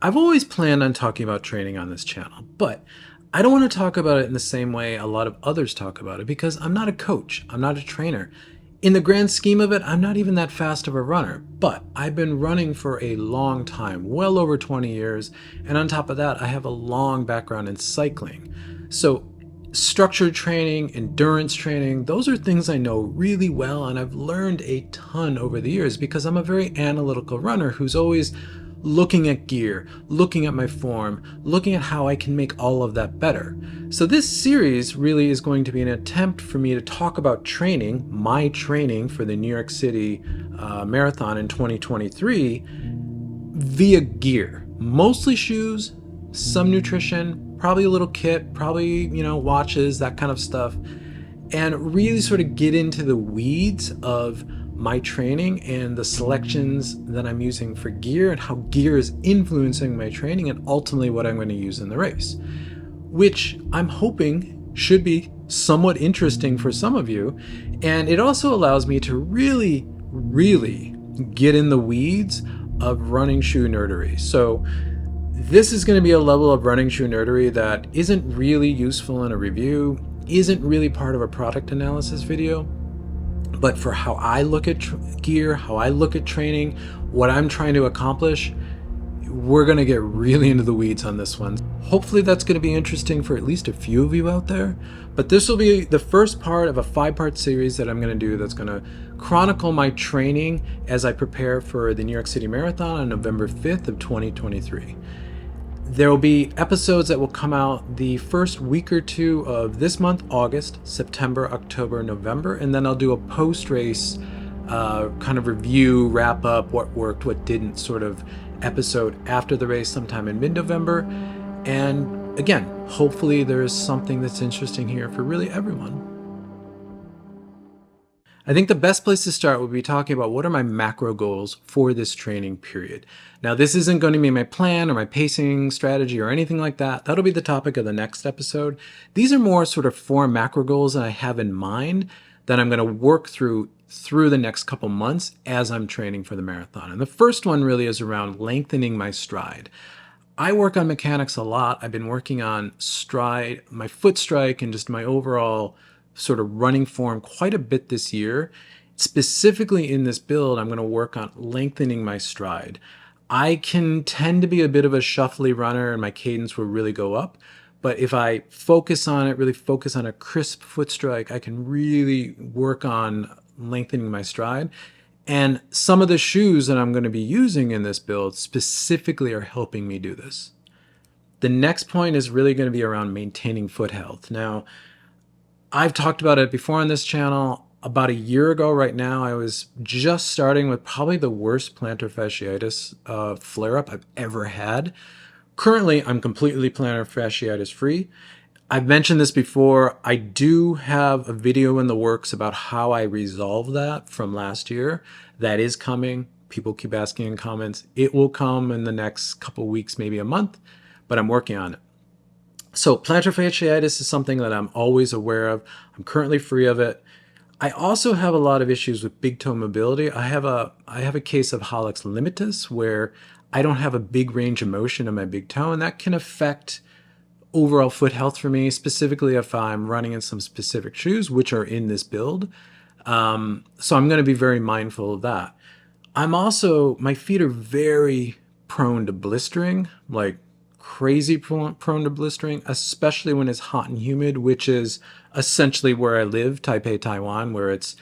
I've always planned on talking about training on this channel, but I don't want to talk about it in the same way a lot of others talk about it because I'm not a coach, I'm not a trainer. In the grand scheme of it, I'm not even that fast of a runner, but I've been running for a long time, well over 20 years, and on top of that, I have a long background in cycling. So structured training, endurance training, those are things I know really well, and I've learned a ton over the years because I'm a very analytical runner who's always looking at gear, looking at my form, looking at how I can make all of that better. So this series really is going to be an attempt for me to talk about training, my training for the New York City Marathon in 2023 via gear, mostly shoes, some nutrition, probably a little kit, probably, watches, that kind of stuff, and really sort of get into the weeds of my training and the selections that I'm using for gear and how gear is influencing my training and ultimately what I'm going to use in the race, which I'm hoping should be somewhat interesting for some of you. And it also allows me to really, really get in the weeds of running shoe nerdery. So this is going to be a level of running shoe nerdery that isn't really useful in a review, isn't really part of a product analysis video, but for how I look at gear, how I look at training, what I'm trying to accomplish, we're going to get really into the weeds on this one. Hopefully that's going to be interesting for at least a few of you out there. But this will be the first part of a 5-part series that I'm going to do that's going to chronicle my training as I prepare for the New York City Marathon on November 5th of 2023. There will be episodes that will come out the first week or two of this month, August, September, October, November, and then I'll do a post-race kind of review, wrap up, what worked, what didn't sort of episode after the race sometime in mid-November. And again, hopefully there's something that's interesting here for really everyone. I think the best place to start would be talking about what are my macro goals for this training period. Now, this isn't going to be my plan or my pacing strategy or anything like that. That'll be the topic of the next episode. These are more sort of 4 macro goals that I have in mind that I'm going to work through the next couple months as I'm training for the marathon. And the first one really is around lengthening my stride. I work on mechanics a lot. I've been working on stride, my foot strike, and just my overall sort of running form quite a bit this year. Specifically in this build, I'm going to work on lengthening my stride. I can tend to be a bit of a shuffly runner and my cadence will really go up. But if I focus on it, really focus on a crisp foot strike, I can really work on lengthening my stride. And some of the shoes that I'm going to be using in this build specifically are helping me do this. The next point is really going to be around maintaining foot health. Now, I've talked about it before on this channel. About a year ago right now, I was just starting with probably the worst plantar fasciitis flare-up I've ever had. Currently, I'm completely plantar fasciitis free. I've mentioned this before. I do have a video in the works about how I resolved that from last year. That is coming. People keep asking in comments. It will come in the next couple weeks, maybe a month, but I'm working on it. So plantar fasciitis is something that I'm always aware of. I'm currently free of it. I also have a lot of issues with big toe mobility. I have a case of hallux limitus where I don't have a big range of motion in my big toe, and that can affect overall foot health for me, specifically if I'm running in some specific shoes, which are in this build. So I'm going to be very mindful of that. My feet are very prone to blistering, like crazy prone to blistering, especially when it's hot and humid, which is essentially where I live, Taipei, Taiwan, where it's,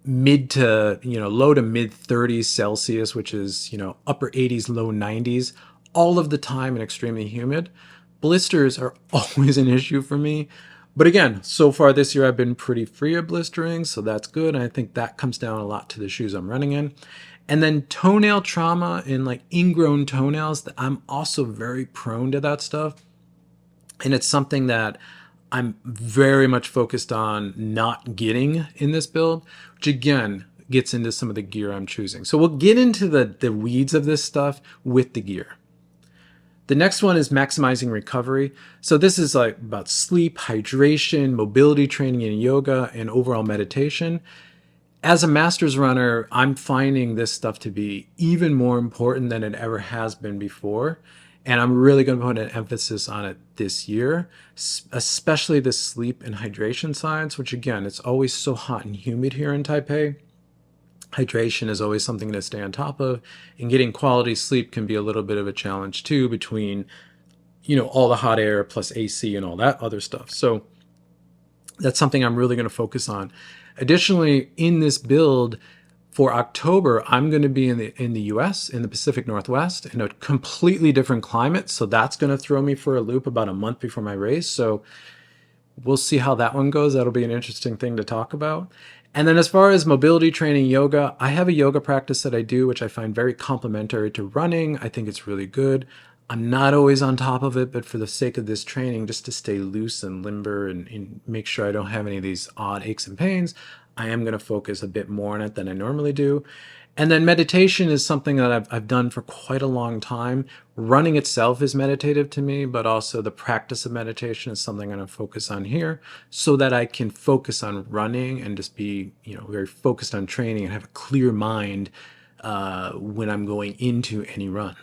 mid to, low to mid 30s Celsius, which is, upper 80s, low 90s, all of the time and extremely humid. Blisters are always an issue for me. But again, so far this year, I've been pretty free of blistering, so that's good. And I think that comes down a lot to the shoes I'm running in. And then toenail trauma and like ingrown toenails, I'm also very prone to that stuff. And it's something that I'm very much focused on not getting in this build, which again gets into some of the gear I'm choosing. So we'll get into the weeds of this stuff with the gear. The next one is maximizing recovery. So this is like about sleep, hydration, mobility training and yoga, and overall meditation. as a master's runner, I'm finding this stuff to be even more important than it ever has been before. And I'm really going to put an emphasis on it this year, especially the sleep and hydration sides, which again, it's always so hot and humid here in Taipei. Hydration is always something to stay on top of, and getting quality sleep can be a little bit of a challenge too between, all the hot air plus AC and all that other stuff. So that's something I'm really going to focus on. Additionally, in this build for October, I'm going to be in the US, in the Pacific Northwest, in a completely different climate. So that's going to throw me for a loop about a month before my race. So we'll see how that one goes. That'll be an interesting thing to talk about. And then as far as mobility training, yoga, I have a yoga practice that I do, which I find very complementary to running. I think it's really good. I'm not always on top of it, but for the sake of this training, just to stay loose and limber and make sure I don't have any of these odd aches and pains, I am going to focus a bit more on it than I normally do. And then meditation is something that I've done for quite a long time. Running itself is meditative to me, but also the practice of meditation is something I'm going to focus on here so that I can focus on running and just be, very focused on training and have a clear mind when I'm going into any run.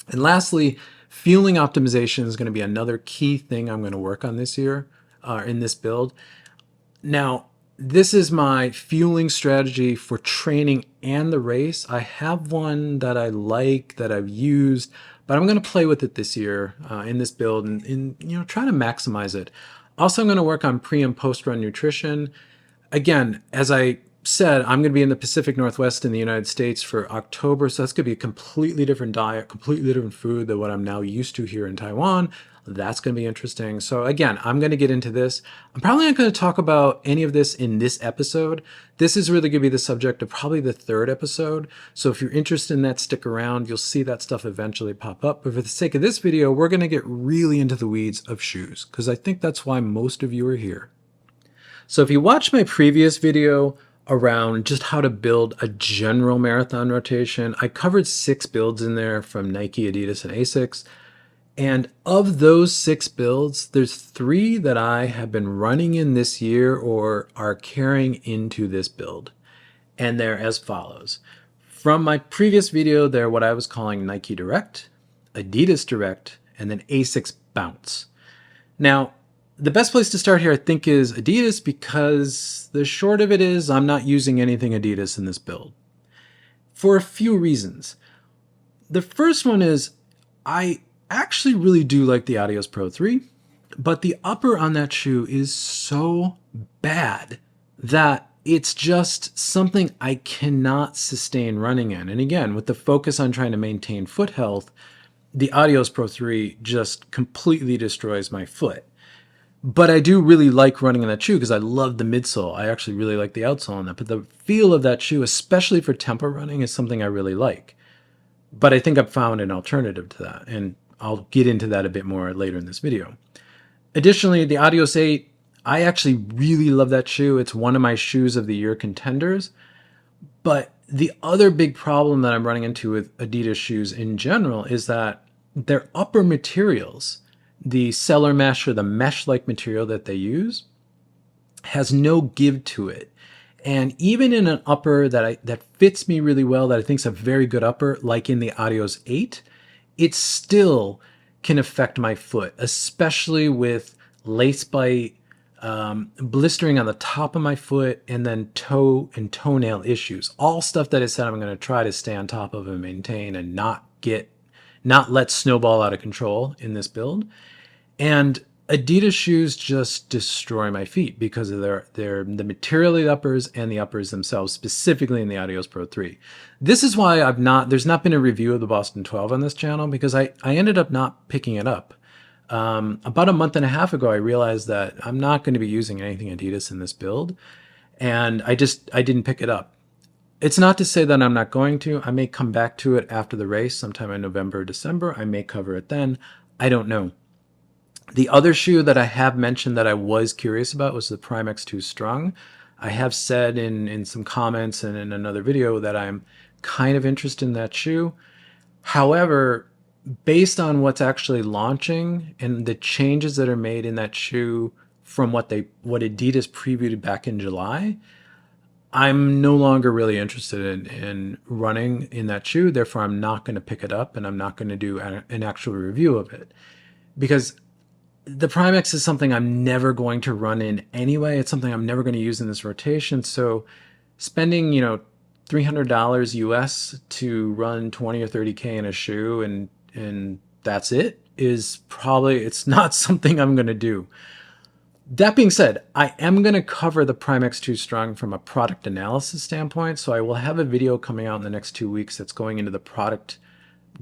And lastly, fueling optimization is going to be another key thing I'm going to work on this year in this build. Now, this is my fueling strategy for training and the race. I have one that I like, that I've used, but I'm going to play with it this year in this build and try to maximize it. Also, I'm going to work on pre and post run nutrition. Again, as I said, I'm going to be in the Pacific Northwest in the United States for October, so that's going to be a completely different diet, completely different food than what I'm now used to here in Taiwan. That's going to be interesting. So again, I'm going to get into this. I'm probably not going to talk about any of this in this episode. This is really going to be the subject of probably the third episode. So if you're interested in that, stick around. You'll see that stuff eventually pop up. But for the sake of this video, we're going to get really into the weeds of shoes, because I think that's why most of you are here. So if you watched my previous video around just how to build a general marathon rotation, I covered 6 builds in there from Nike, Adidas, and Asics. And of those 6 builds, there's 3 that I have been running in this year or are carrying into this build. And they're as follows. From my previous video, they're what I was calling Nike Direct, Adidas Direct, and then Asics Bounce. Now, the best place to start here, I think, is Adidas, because the short of it is I'm not using anything Adidas in this build for a few reasons. The first one is I actually really do like the Adios Pro 3, but the upper on that shoe is so bad that it's just something I cannot sustain running in. And again, with the focus on trying to maintain foot health, the Adios Pro 3 just completely destroys my foot. But I do really like running in that shoe because I love the midsole. I actually really like the outsole on that. But the feel of that shoe, especially for tempo running, is something I really like. But I think I've found an alternative to that, and I'll get into that a bit more later in this video. Additionally, the Adios 8, I actually really love that shoe. It's one of my shoes of the year contenders. But the other big problem that I'm running into with Adidas shoes in general is that their upper materials, the cellar mesh or the mesh-like material that they use, has no give to it. And even in an upper that fits me really well, that I think is a very good upper, like in the Adios 8, it still can affect my foot, especially with lace bite, blistering on the top of my foot, and then toe and toenail issues. All stuff that I said I'm going to try to stay on top of and maintain and not let snowball out of control in this build. And Adidas shoes just destroy my feet because of the material of the uppers and the uppers themselves, specifically in the Adios Pro 3. This is why there's not been a review of the Boston 12 on this channel, because I ended up not picking it up. About a month and a half ago, I realized that I'm not going to be using anything Adidas in this build, and I didn't pick it up. It's not to say that I'm not going to. I may come back to it after the race, sometime in November or December. I may cover it then. I don't know. The other shoe that I have mentioned that I was curious about was the Prime X2 Strung. I have said in some comments and in another video that I'm kind of interested in that shoe. However, based on what's actually launching and the changes that are made in that shoe from what Adidas previewed back in July, I'm no longer really interested in running in that shoe. Therefore, I'm not going to pick it up and I'm not going to do an actual review of it, because the Prime X is something I'm never going to run in anyway. It's something I'm never going to use in this rotation. So spending, $300 US to run 20 or 30K in a shoe and that's it is probably, it's not something I'm going to do. That being said, I am going to cover the Prime X2 Strung from a product analysis standpoint. So I will have a video coming out in the next 2 weeks that's going into the product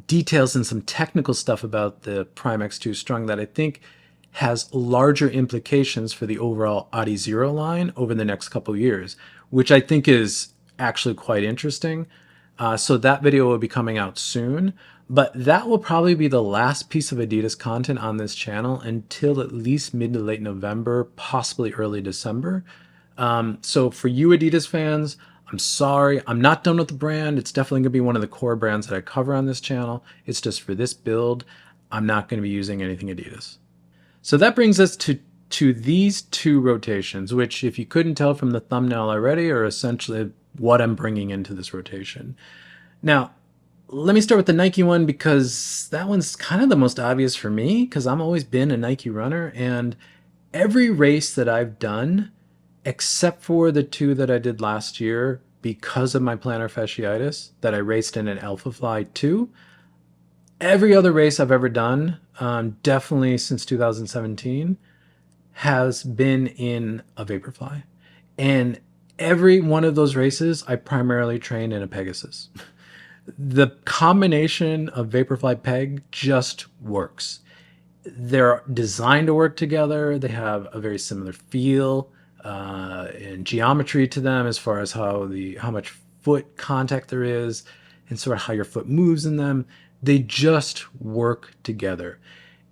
details and some technical stuff about the Prime X2 Strung that I think has larger implications for the overall Adi Zero line over the next couple of years, which I think is actually quite interesting. So that video will be coming out soon, but that will probably be the last piece of Adidas content on this channel until at least mid to late November, possibly early December. So for you Adidas fans, I'm sorry, I'm not done with the brand. It's definitely going to be one of the core brands that I cover on this channel. It's just for this build, I'm not going to be using anything Adidas. So that brings us to these two rotations, which if you couldn't tell from the thumbnail already are essentially what I'm bringing into this rotation. Now, let me start with the Nike one because that one's kind of the most obvious for me because I've always been a Nike runner, and every race that I've done, except for the two that I did last year because of my plantar fasciitis that I raced in an Alpha Fly 2, every other race I've ever done, definitely since 2017, has been in a Vaporfly. And every one of those races, I primarily trained in a Pegasus. The combination of Vaporfly Peg just works. They're designed to work together. They have a very similar feel and geometry to them as far as how much foot contact there is and sort of how your foot moves in them. They just work together.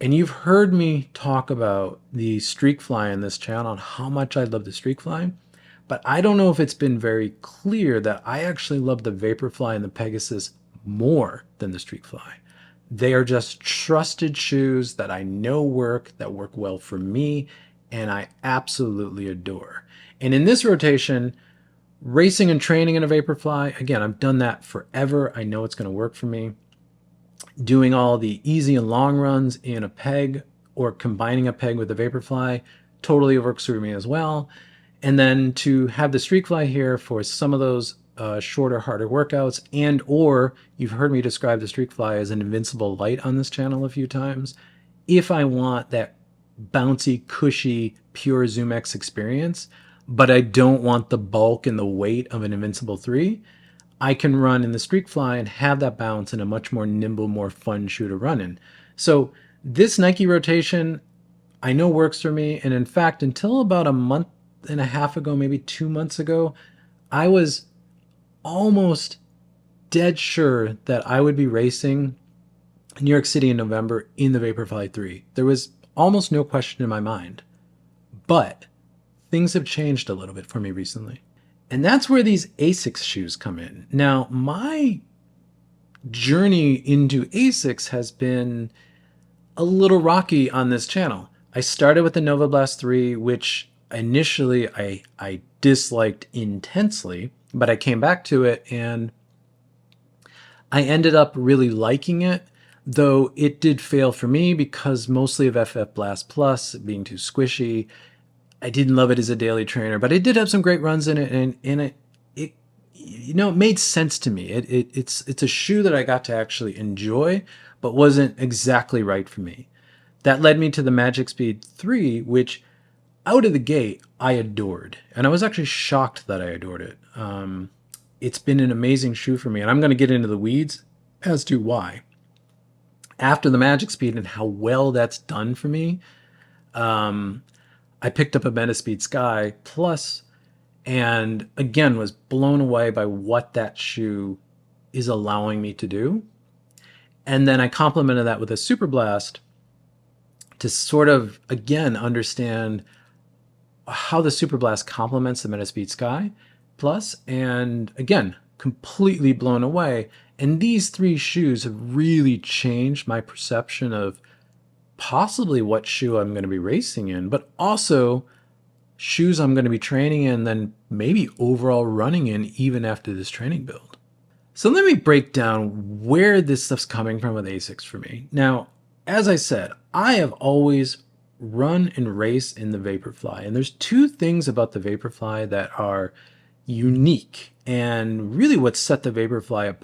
And you've heard me talk about the Streak Fly in this channel and how much I love the Streak Fly, but I don't know if it's been very clear that I actually love the Vaporfly and the Pegasus more than the Streak Fly. They are just trusted shoes that I know work, that work well for me, and I absolutely adore. And in this rotation, racing and training in a Vaporfly, again, I've done that forever. I know it's going to work for me. Doing all the easy and long runs in a Peg or combining a Peg with a Vaporfly totally works for me as well. And then to have the Streak Fly here for some of those shorter, harder workouts, and or you've heard me describe the Streak Fly as an invincible light on this channel a few times. If I want that bouncy, cushy, pure ZoomX experience, but I don't want the bulk and the weight of an Invincible 3, I can run in the Streak Fly and have that bounce in a much more nimble, more fun shoe to run in. So this Nike rotation I know works for me. And in fact, until about a month and a half ago, maybe 2 months ago, I was almost dead sure that I would be racing New York City in November in the Vaporfly 3. There was almost no question in my mind. But things have changed a little bit for me recently. And that's where these Asics shoes come in. Now, my journey into Asics has been a little rocky on this channel. I started with the Nova Blast 3, which initially I disliked intensely, but I came back to it and I ended up really liking it, though it did fail for me because mostly of FF Blast Plus being too squishy. I didn't love it as a daily trainer, but it did have some great runs in it, and it made sense to me. It's a shoe that I got to actually enjoy, but wasn't exactly right for me. That led me to the Magic Speed 3, which out of the gate I adored, and I was actually shocked that I adored it. It's been an amazing shoe for me, and I'm going to get into the weeds as to why. After the Magic Speed and how well that's done for me, I picked up a Metaspeed Sky Plus and again was blown away by what that shoe is allowing me to do. And then I complemented that with a Super Blast to sort of, again, understand how the Super Blast complements the Metaspeed Sky Plus. And again, completely blown away. And these three shoes have really changed my perception of possibly what shoe I'm going to be racing in, but also shoes I'm going to be training in, then maybe overall running in even after this training build. So let me break down where this stuff's coming from with Asics for me. Now, as I said, I have always run and raced in the Vaporfly, and there's two things about the Vaporfly that are unique and really what set the Vaporfly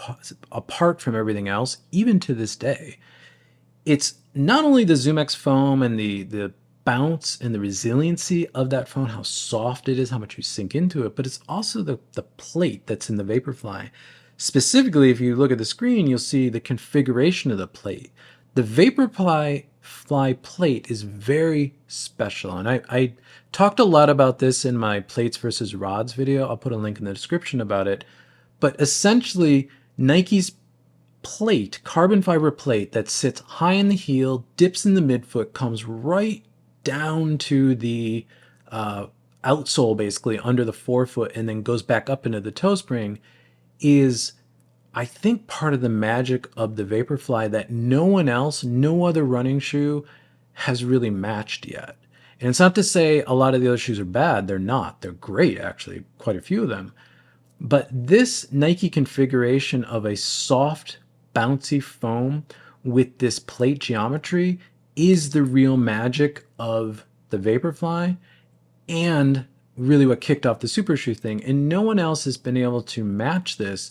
apart from everything else, even to this day. It's not only the ZoomX foam and the bounce and the resiliency of that foam, how soft it is, how much you sink into it, but it's also the plate that's in the Vaporfly. Specifically, if you look at the screen, you'll see the configuration of the plate. The Vaporfly plate is very special, and I talked a lot about this in my plates versus rods video. I'll put a link in the description about it. But essentially, Nike's plate, carbon fiber plate that sits high in the heel, dips in the midfoot, comes right down to the outsole, basically under the forefoot, and then goes back up into the toe spring, is, I think, part of the magic of the Vaporfly that no one else, no other running shoe has really matched yet. And it's not to say a lot of the other shoes are bad. They're not. They're great, actually, quite a few of them. But this Nike configuration of a soft, bouncy foam with this plate geometry is the real magic of the Vaporfly and really what kicked off the Super Shoe thing. And no one else has been able to match this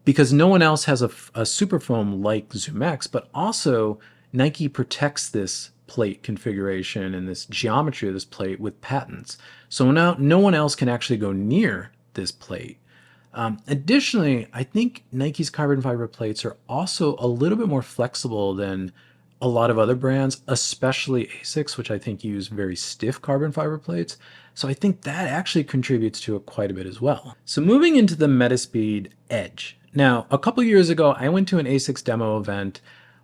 because no one else has a super foam like ZoomX, but also Nike protects this plate configuration and this geometry of this plate with patents. So now no one else can actually go near this plate. Additionally, I think Nike's carbon fiber plates are also a little bit more flexible than a lot of other brands, especially Asics, which I think use very stiff carbon fiber plates. So I think that actually contributes to it quite a bit as well. So moving into the Metaspeed Edge. Now, a couple years ago, I went to an Asics demo event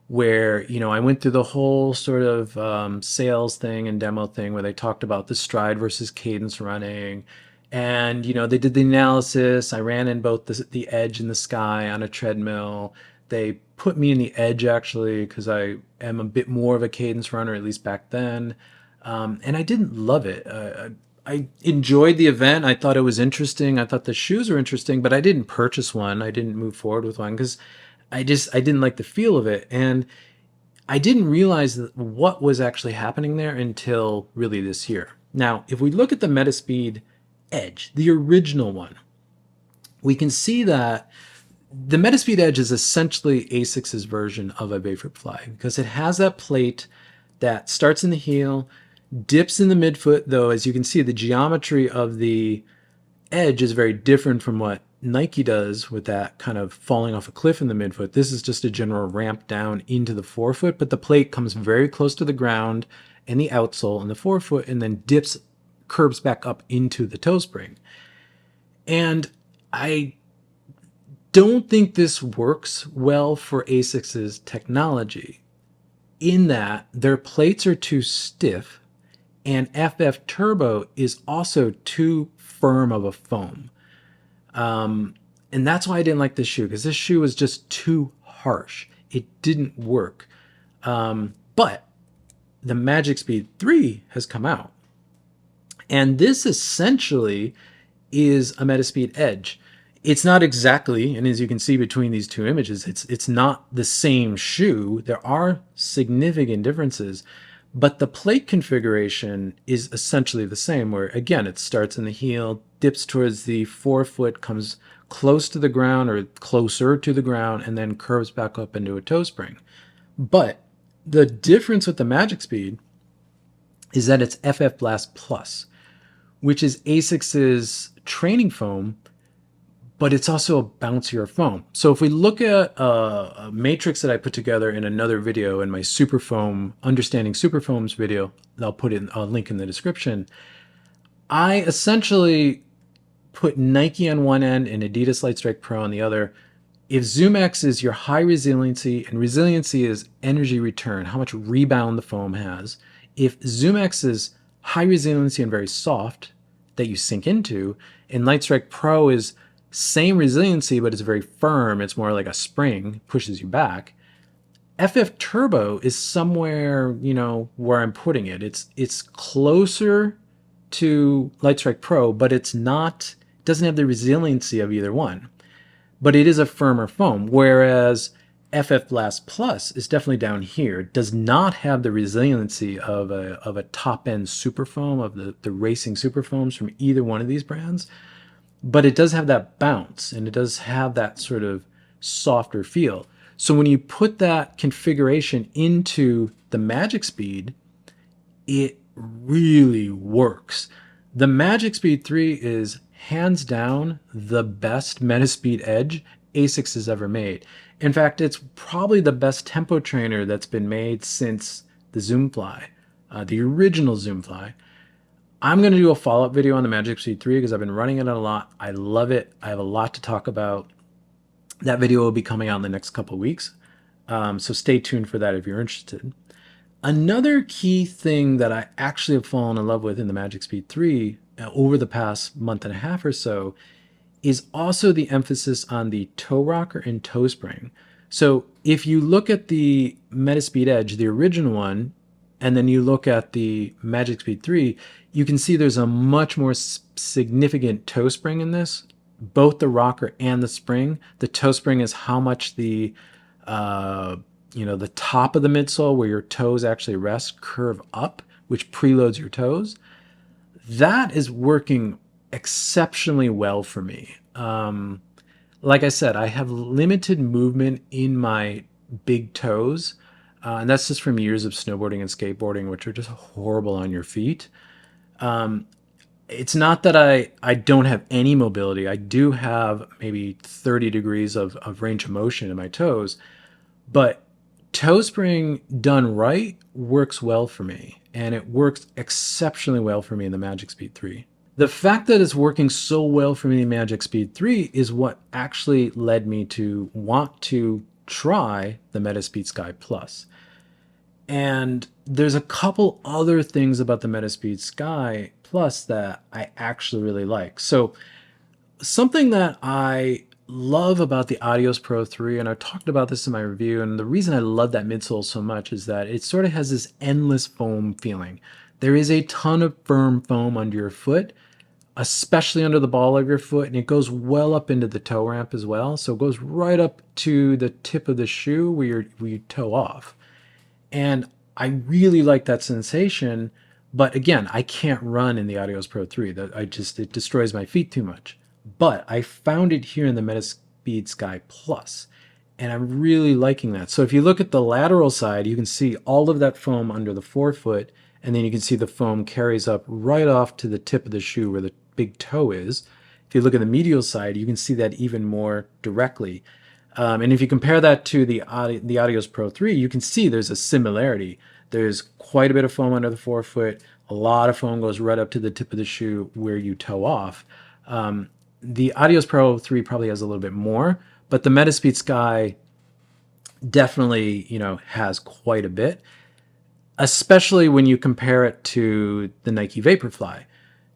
where, I went through the whole sort of sales thing and demo thing where they talked about the stride versus cadence running. And, they did the analysis. I ran in both the Edge and the Sky on a treadmill. They put me in the Edge, actually, because I am a bit more of a cadence runner, at least back then. And I didn't love it. I enjoyed the event. I thought it was interesting. I thought the shoes were interesting, but I didn't purchase one. I didn't move forward with one because I didn't like the feel of it. And I didn't realize what was actually happening there until really this year. Now, if we look at the Metaspeed Edge, the original one, we can see that the Metaspeed Edge is essentially Asics' version of a Vaporfly because it has that plate that starts in the heel, dips in the midfoot, though as you can see the geometry of the Edge is very different from what Nike does with that kind of falling off a cliff in the midfoot. This is just a general ramp down into the forefoot, but the plate comes very close to the ground and the outsole and the forefoot and then curves back up into the toe spring. And I don't think this works well for Asics' technology in that their plates are too stiff and FF Turbo is also too firm of a foam. And that's why I didn't like this shoe, because this shoe was just too harsh. It didn't work. But the Magic Speed 3 has come out. And this essentially is a Metaspeed Edge. It's not exactly, and as you can see between these two images, it's not the same shoe. There are significant differences, but the plate configuration is essentially the same, where again, it starts in the heel, dips towards the forefoot, comes close to the ground or closer to the ground, and then curves back up into a toe spring. But the difference with the Magic Speed is that it's FF Blast Plus, which is Asics' training foam, but it's also a bouncier foam. So if we look at a matrix that I put together in another video in my Superfoam, Understanding Superfoams video, I'll put in a link in the description, I essentially put Nike on one end and Adidas Lightstrike Pro on the other. If ZoomX is your high resiliency, and resiliency is energy return, how much rebound the foam has, if ZoomX is high resiliency and very soft that you sink into, and Lightstrike Pro is same resiliency, but it's very firm. It's more like a spring, pushes you back. FF Turbo is somewhere, where I'm putting it. It's closer to Lightstrike Pro, but it doesn't have the resiliency of either one. But it is a firmer foam, whereas FF Blast Plus is definitely down here. It does not have the resiliency of a top-end super foam, of the racing super foams from either one of these brands. But it does have that bounce, and it does have that sort of softer feel. So when you put that configuration into the Magic Speed, it really works. The Magic Speed 3 is hands down the best Metaspeed Edge Asics has ever made. In fact, it's probably the best tempo trainer that's been made since the Zoomfly, the original Zoomfly. I'm going to do a follow-up video on the Magic Speed 3 because I've been running it a lot. I love it. I have a lot to talk about. That video will be coming out in the next couple of weeks. So stay tuned for that if you're interested. Another key thing that I actually have fallen in love with in the Magic Speed 3 over the past month and a half or so is also the emphasis on the toe rocker and toe spring. So if you look at the Metaspeed Edge, the original one, and then you look at the Magic Speed 3, you can see there's a much more significant toe spring in this, both the rocker and the spring. The toe spring is how much the top of the midsole where your toes actually rest curve up, which preloads your toes. That is working exceptionally well for me. Like I said, I have limited movement in my big toes, and that's just from years of snowboarding and skateboarding, which are just horrible on your feet. It's not that I don't have any mobility. I do have maybe 30 degrees of range of motion in my toes, but toe spring done right works well for me, and it works exceptionally well for me in the Magic Speed 3. The fact that it's working so well for me in Magic Speed 3 is what actually led me to want to try the Metaspeed Sky Plus. And there's a couple other things about the Metaspeed Sky Plus that I actually really like. So something that I love about the Adios Pro 3, and I've talked about this in my review, and the reason I love that midsole so much is that it sort of has this endless foam feeling. There is a ton of firm foam under your foot, especially under the ball of your foot, and it goes well up into the toe ramp as well. So it goes right up to the tip of the shoe where you toe off. And I really like that sensation, but again, I can't run in the Adios Pro 3. It destroys my feet too much. But I found it here in the Metaspeed Sky Plus, and I'm really liking that. So if you look at the lateral side, you can see all of that foam under the forefoot, and then you can see the foam carries up right off to the tip of the shoe where the big toe is. If you look at the medial side, you can see that even more directly. And if you compare that to the Adios Pro 3, you can see there's a similarity. There's quite a bit of foam under the forefoot. A lot of foam goes right up to the tip of the shoe where you toe off. The Adios Pro 3 probably has a little bit more, but the Metaspeed Sky definitely, has quite a bit, especially when you compare it to the Nike Vaporfly.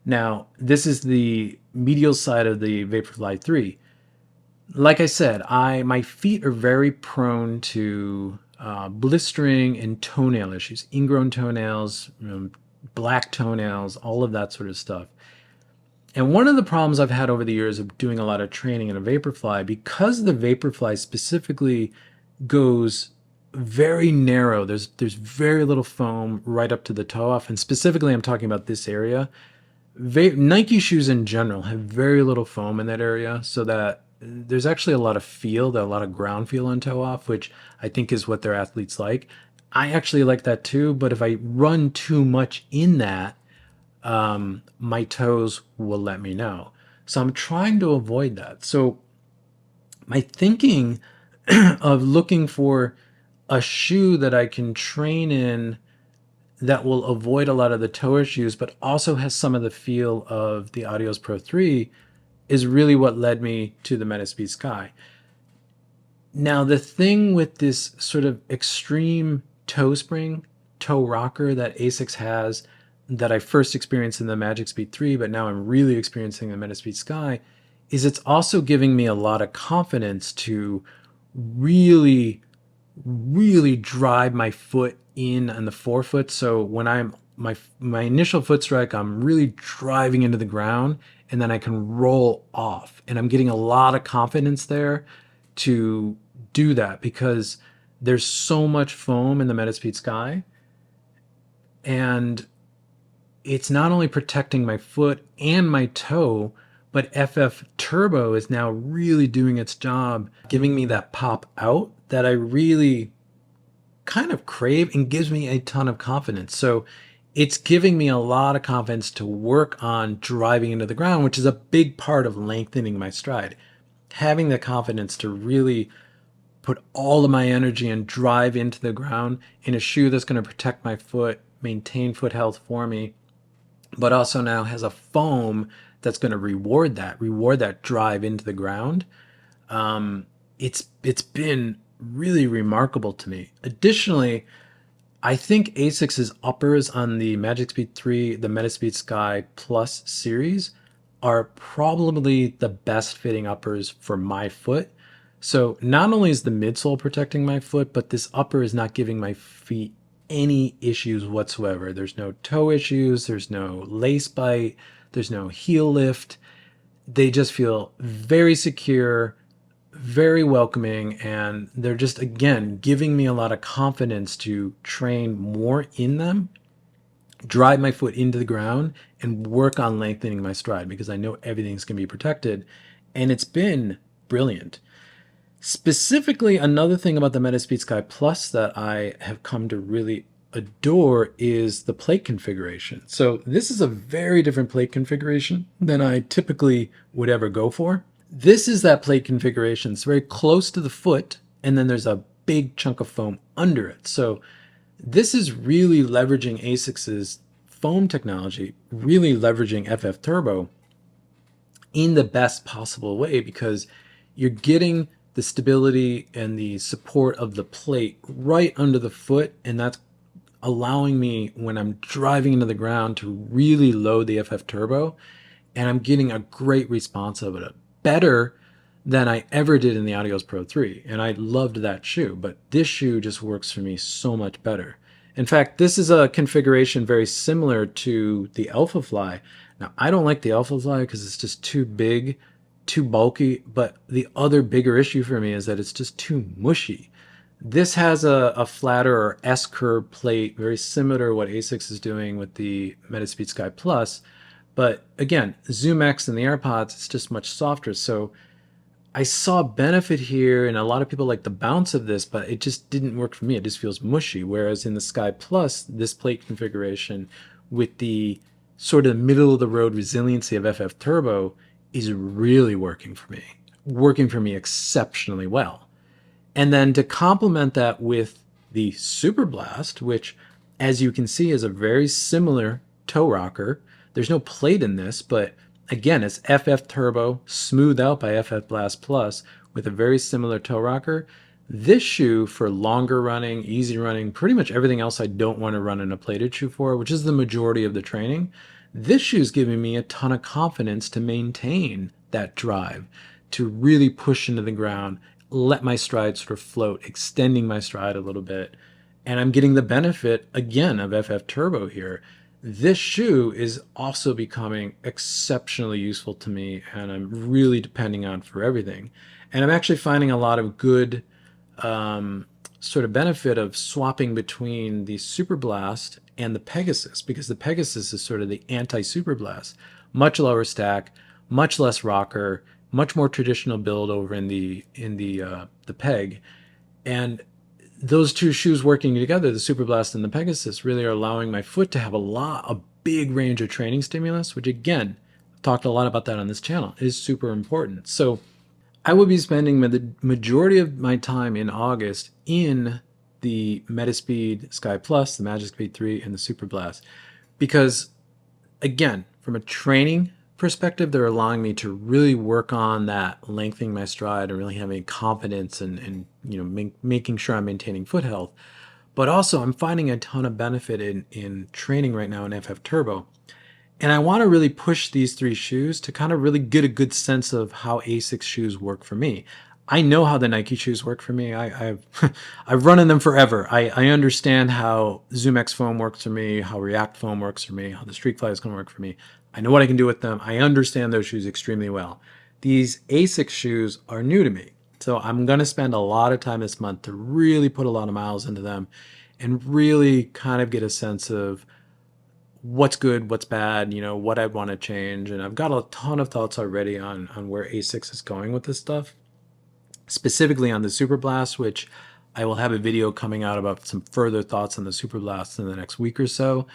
Now, this is the medial side of the Vaporfly 3. Like I said, my feet are very prone to blistering and toenail issues, ingrown toenails, black toenails, all of that sort of stuff. And one of the problems I've had over the years of doing a lot of training in a Vaporfly, because the Vaporfly specifically goes very narrow, there's very little foam right up to the toe off, and specifically I'm talking about this area. Nike shoes in general have very little foam in that area, so that there's actually a lot of feel, a lot of ground feel on toe off, which I think is what their athletes like. I actually like that too, but if I run too much in that, my toes will let me know. So I'm trying to avoid that. So my thinking of looking for a shoe that I can train in that will avoid a lot of the toe issues, but also has some of the feel of the Adios Pro 3 is really what led me to the Metaspeed Sky. Now, the thing with this sort of extreme toe spring, toe rocker that Asics has, that I first experienced in the Magic Speed 3, but now I'm really experiencing the Metaspeed Sky, is it's also giving me a lot of confidence to really drive my foot in on the forefoot. So when I'm my initial foot strike, I'm really driving into the ground, and then I can roll off. And I'm getting a lot of confidence there to do that because there's so much foam in the Metaspeed Sky, and it's not only protecting my foot and my toe, but FF Turbo is now really doing its job, giving me that pop out that I really kind of crave and gives me a ton of confidence. So it's giving me a lot of confidence to work on driving into the ground, which is a big part of lengthening my stride. Having the confidence to really put all of my energy and drive into the ground in a shoe that's going to protect my foot, maintain foot health for me, but also now has a foam that's going to reward that drive into the ground. It's been really remarkable to me. Additionally, I think Asics' uppers on the Magic Speed 3, the Metaspeed Sky Plus series are probably the best fitting uppers for my foot. So not only is the midsole protecting my foot, but this upper is not giving my feet any issues whatsoever. There's no toe issues, there's no lace bite, there's no heel lift. They just feel very secure, very welcoming, and they're just, again, giving me a lot of confidence to train more in them, drive my foot into the ground, and work on lengthening my stride because I know everything's going to be protected. And it's been brilliant. Specifically, another thing about the Metaspeed Sky Plus that I have come to really adore is the plate configuration. So this is a very different plate configuration than I typically would ever go for. This is that plate configuration. It's very close to the foot, and then there's a big chunk of foam under it. So this is really leveraging Asics' foam technology, really leveraging FF Turbo in the best possible way because you're getting the stability and the support of the plate right under the foot, and that's allowing me, when I'm driving into the ground, to really load the FF Turbo, and I'm getting a great response of it, better than I ever did in the Adios Pro 3, and I loved that shoe, but this shoe just works for me so much better. In fact, this is a configuration very similar to the Alpha Fly. Now, I don't like the Alpha Fly because it's just too big, too bulky, but the other bigger issue for me is that it's just too mushy. This has a flatter or S-curve plate, very similar to what Asics is doing with the Metaspeed Sky Plus, but again, Zoom X and the AirPods, it's just much softer. So I saw benefit here, and a lot of people like the bounce of this, but it just didn't work for me. It just feels mushy. Whereas in the Sky Plus, this plate configuration with the sort of middle of the road resiliency of FF Turbo is really working for me exceptionally well. And then to complement that with the Super Blast, which, as you can see, is a very similar toe rocker. There's no plate in this, but again, it's FF Turbo smoothed out by FF Blast Plus with a very similar toe rocker. This shoe for longer running, easy running, pretty much everything else I don't want to run in a plated shoe for, which is the majority of the training. This shoe is giving me a ton of confidence to maintain that drive, to really push into the ground, let my stride sort of float, extending my stride a little bit. And I'm getting the benefit, again, of FF Turbo here. This shoe is also becoming exceptionally useful to me, and I'm really depending on for everything. And I'm actually finding a lot of good sort of benefit of swapping between the Super Blast and the Pegasus, because the Pegasus is sort of the anti-Super Blast. Much lower stack, much less rocker, much more traditional build over in the Peg. And those two shoes working together, the Super Blast and the Pegasus, really are allowing my foot to have a big range of training stimulus, which again, I've talked a lot about that on this channel, is super important. So I will be spending the majority of my time in August in the Metaspeed Sky Plus, the Magic Speed 3, and the Super Blast, because again, from a training perspective, they're allowing me to really work on that lengthening my stride and really having confidence and making sure I'm maintaining foot health. But also I'm finding a ton of benefit in training right now in FF Turbo. And I want to really push these three shoes to kind of really get a good sense of how Asics shoes work for me. I know how the Nike shoes work for me. I've I've run in them forever. I understand how ZoomX foam works for me, how React foam works for me, how the Streakfly is going to work for me. I know what I can do with them. I understand those shoes extremely well. These Asics shoes are new to me. So I'm going to spend a lot of time this month to really put a lot of miles into them and really kind of get a sense of what's good, what's bad, what I want to change. And I've got a ton of thoughts already on where Asics is going with this stuff, specifically on the Super Blast, which I will have a video coming out about some further thoughts on the Super Blast in the next week or so.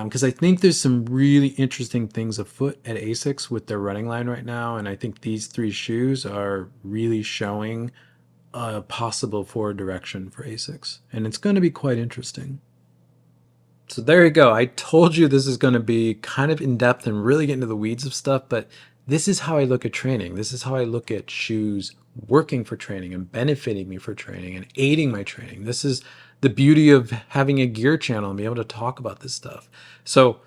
Because I think there's some really interesting things afoot at Asics with their running line right now. And I think these three shoes are really showing a possible forward direction for Asics. And it's going to be quite interesting. So there you go. I told you this is going to be kind of in depth and really get into the weeds of stuff, but this is how I look at training. This is how I look at shoes working for training and benefiting me for training and aiding my training. This is the beauty of having a gear channel and be able to talk about this stuff. So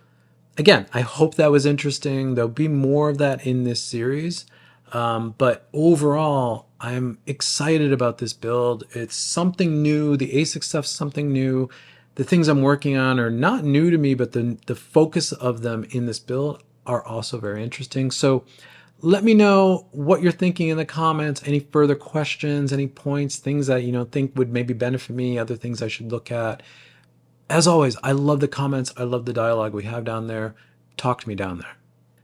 again, I hope that was interesting. There'll be more of that in this series. But overall, I'm excited about this build. It's something new. The Asics stuff's something new. The things I'm working on are not new to me, but the focus of them in this build are also very interesting. So let me know what you're thinking in the comments. Any further questions, any points, things that think would maybe benefit me, other things I should look at. As always, I love the comments. I love the dialogue we have down there. Talk to me down there.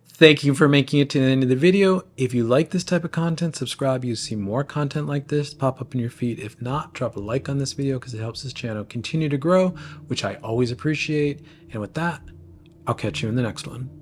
Thank you for making it to the end of the video. If you like this type of content, subscribe. You see more content like this pop up in your feed. If not, drop a like on this video because it helps this channel continue to grow, which I always appreciate. And with that, I'll catch you in the next one.